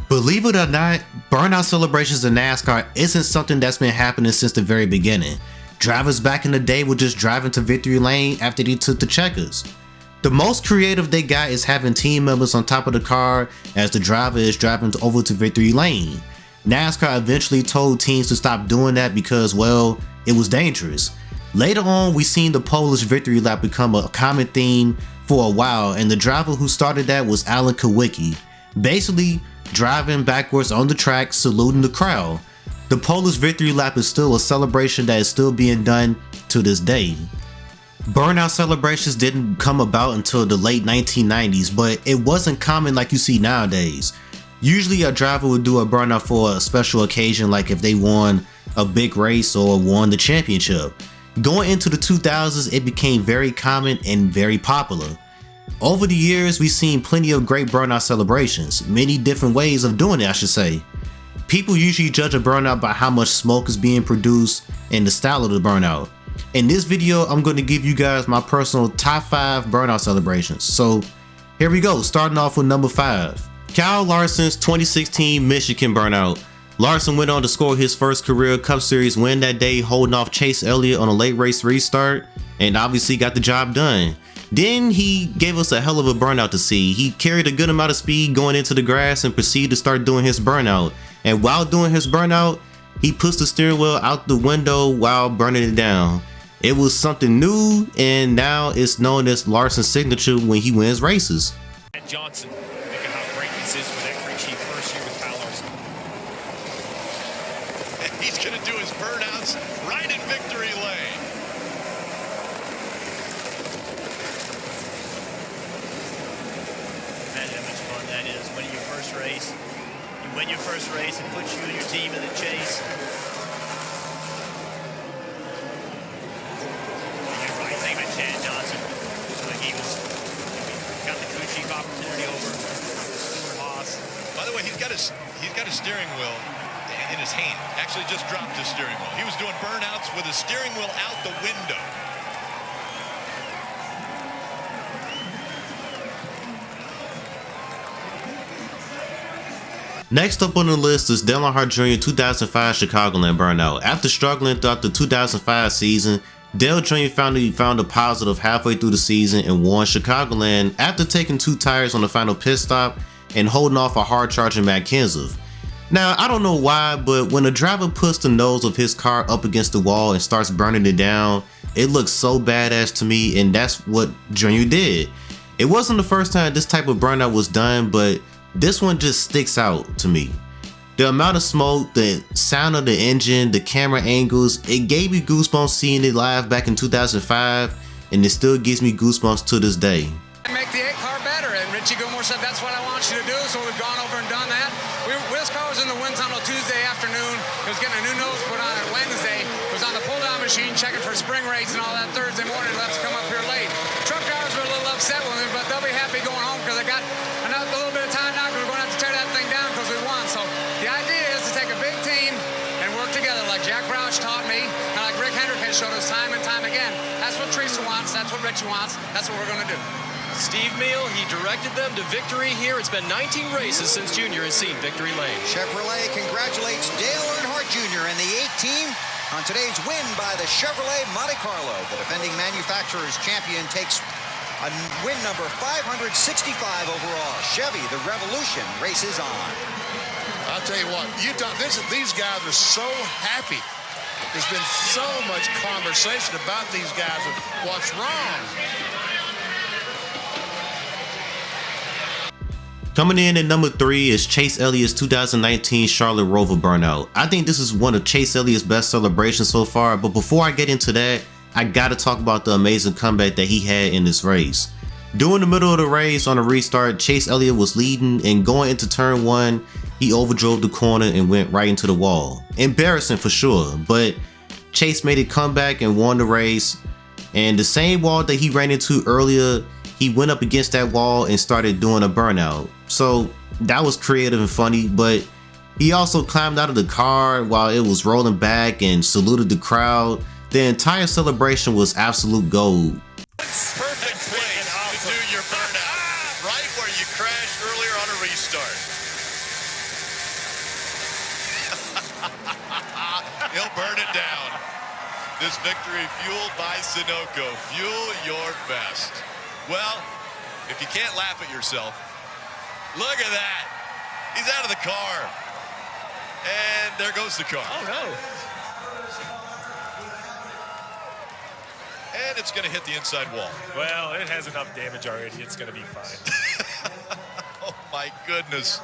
Believe it or not, burnout celebrations in NASCAR isn't something that's been happening since the very beginning. Drivers back in the day were just driving to victory lane after they took the checkers. The most creative they got is having team members on top of the car as the driver is driving over to victory lane. NASCAR eventually told teams to stop doing that because, well, it was dangerous. Later on, we seen the Polish victory lap become a common theme for a while, and the driver who started that was Alan Kawicki, basically driving backwards on the track, saluting the crowd. The Polish victory lap is still a celebration that is still being done to this day. Burnout celebrations didn't come about until the late 1990s, but it wasn't common like you see nowadays. Usually a driver would do a burnout for a special occasion, like if they won a big race or won the championship. Going into the 2000s, it became very common and very popular. Over the years, we've seen plenty of great burnout celebrations, many different ways of doing it, I should say. People usually judge a burnout by how much smoke is being produced and the style of the burnout. In this video, I'm going to give you guys my personal top 5 burnout celebrations. So here we go, starting off with number 5. Kyle Larson's 2016 Michigan burnout. Larson went on to score his first career Cup Series win that day, holding off Chase Elliott on a late race restart, and obviously got the job done. Then he gave us a hell of a burnout to see. He carried a good amount of speed going into the grass and proceeded to start doing his burnout. And while doing his burnout, he pushed the steering wheel out the window while burning it down. It was something new, and now it's known as Larson's signature when he wins races. Johnson, look at how great this is for that crew chief first year with Kyle Larson. He's going to do his burnouts right in victory lane. Imagine how much fun that is. Winning your first race. You win your first race and puts you and your team in the chase. You're right. Think about Chad Johnson. Like he got the crew chief opportunity over Stuart Haas. By the way, he's got his steering wheel in his hand. Actually just dropped his steering wheel. He was doing burnouts with his steering wheel out the window. Next up on the list is Dale Earnhardt Jr. 2005 Chicagoland burnout. After struggling throughout the 2005 season, Dale Jr. finally found a positive halfway through the season and won Chicagoland after taking 2 tires on the final pit stop and holding off a hard-charging Matt Kenseth. Now, I don't know why, but when a driver puts the nose of his car up against the wall and starts burning it down, it looks so badass to me, and that's what Jr. did. It wasn't the first time this type of burnout was done, but this one just sticks out to me. The amount of smoke, the sound of the engine, the camera angles, it gave me goosebumps seeing it live back in 2005, and it still gives me goosebumps to this day. Make the 8 car better, and Richie Gilmore said that's what I want you to do, so we've gone over and done that. Will's car was in the wind tunnel Tuesday afternoon. It was getting a new nose put on it Wednesday. It was on the pull-down machine checking for spring rates and all that Thursday morning. Let's come up here late. Truck drivers were a little upset with me, but they'll be happy going home because they got a little bit of time now because we're going to have to tear that thing down because we won. So the idea is to take a big team and work together like Jack Roush taught me and like Rick Hendrick has showed us time and time again. That's what Teresa wants. That's what Richie wants. That's what we're going to do. Steve Meal, he directed them to victory here. It's been 19 races since Junior has seen victory lane. Chevrolet congratulates Dale Earnhardt Jr. and the 8 team on today's win by the Chevrolet Monte Carlo. The defending manufacturer's champion takes a win number 565 overall. Chevy, the revolution, races on. I'll tell you what, these guys are so happy. There's been so much conversation about these guys and what's wrong. Coming in at number 3 is Chase Elliott's 2019 Charlotte Rover burnout. I think this is one of Chase Elliott's best celebrations so far, but before I get into that, I gotta talk about the amazing comeback that he had in this race. During the middle of the race on a restart, Chase Elliott was leading, and going into turn 1, he overdrove the corner and went right into the wall. Embarrassing for sure, but Chase made a comeback and won the race, and the same wall that he ran into earlier, he went up against that wall and started doing a burnout. So that was creative and funny, but he also climbed out of the car while it was rolling back and saluted the crowd. The entire celebration was absolute gold. Perfect place to do your burnout, right where you crashed earlier on a restart. this victory fueled by Sunoco. Fuel your best. Well, if you can't laugh at yourself, look at that. He's out of the car. And there goes the car. Oh, no. And it's going to hit the inside wall. Well, it has enough damage already. It's going to be fine. Oh, my goodness.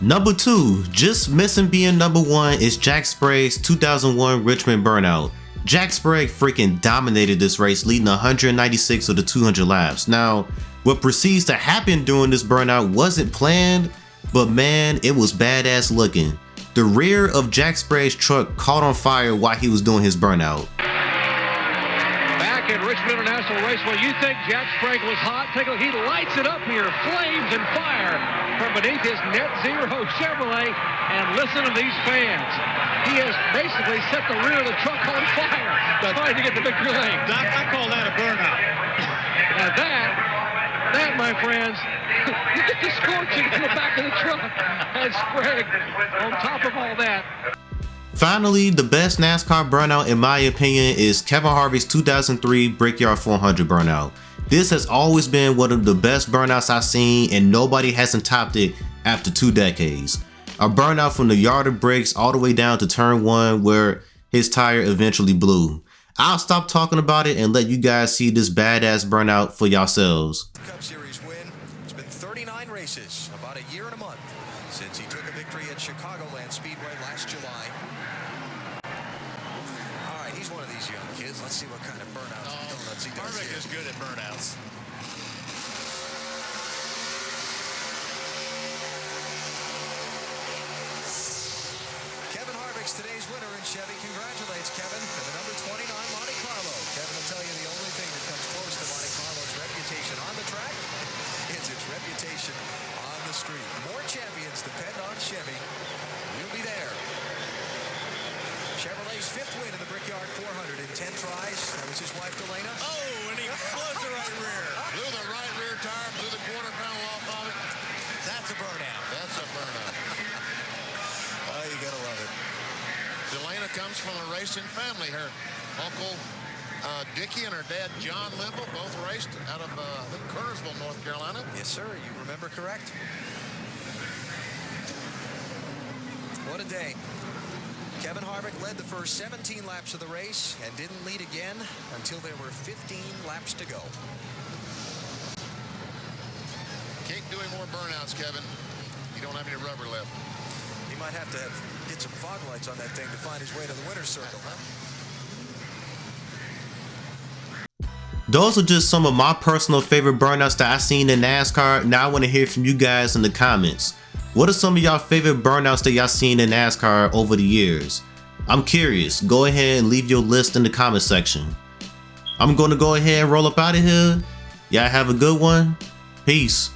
Number 2, just missing being number 1 is Jack Sprague's 2001 Richmond Burnout. Jack Sprague freaking dominated this race, leading 196 of the 200 laps. Now, what proceeds to happen during this burnout wasn't planned, but man, it was badass looking. The rear of Jack Sprague's truck caught on fire while he was doing his burnout. Back at Richmond International Raceway, you think Jack Sprague was hot? Take a look, he lights it up here, flames and fire from beneath his Net Zero Chevrolet, and listen to these fans. He has basically set the rear of the truck on fire, trying to get the victory lane. Doc, I call that a burnout. Now that, my friends, look at the scorching in the back of the truck, and Sprague on top of all that. Finally, the best NASCAR burnout in my opinion is Kevin Harvick's 2003 Brickyard 400 burnout. This has always been one of the best burnouts I've seen, and nobody hasn't topped it after 2 decades. A burnout from the yard of bricks all the way down to turn 1 where his tire eventually blew. I'll stop talking about it and let you guys see this badass burnout for yourselves. Cup Series win. It's been 39 races, about a year and a month, since he took a victory at Chicagoland Speedway last July. All right, he's one of these young kids. Let's see what kind of burnouts and donuts he does Harvick here. is good at burnouts. Kevin Harvick's today's winner in Chevy. Congratulates Kevin and the number 29 Monte Carlo. Kevin will tell you the only thing that comes close to Monte Carlo's reputation on the track is its reputation on the street. More champions depend on Chevy. We'll be there. Chevrolet's 5th win in the Brickyard 400 in 10 tries. That was his wife, Delana. Oh, and he blew the right rear. Blew the right rear tire, blew the quarter panel off of it. That's a burnout. That's a burnout. Oh, you gotta love it. Delana comes from a racing family. Her uncle Dickie and her dad John Limble both raced out of I think Kernersville, North Carolina. Yes, sir. You remember correct. What a day. Kevin Harvick led the first 17 laps of the race and didn't lead again until there were 15 laps to go. Keep doing more burnouts, Kevin. You don't have any rubber left. He might have to get some fog lights on that thing to find his way to the winner's circle, huh? Those are just some of my personal favorite burnouts that I've seen in NASCAR. Now I want to hear from you guys in the comments. What are some of y'all favorite burnouts that y'all seen in NASCAR over the years? I'm curious. Go ahead and leave your list in the comment section. I'm going to go ahead and roll up out of here. Y'all have a good one. Peace.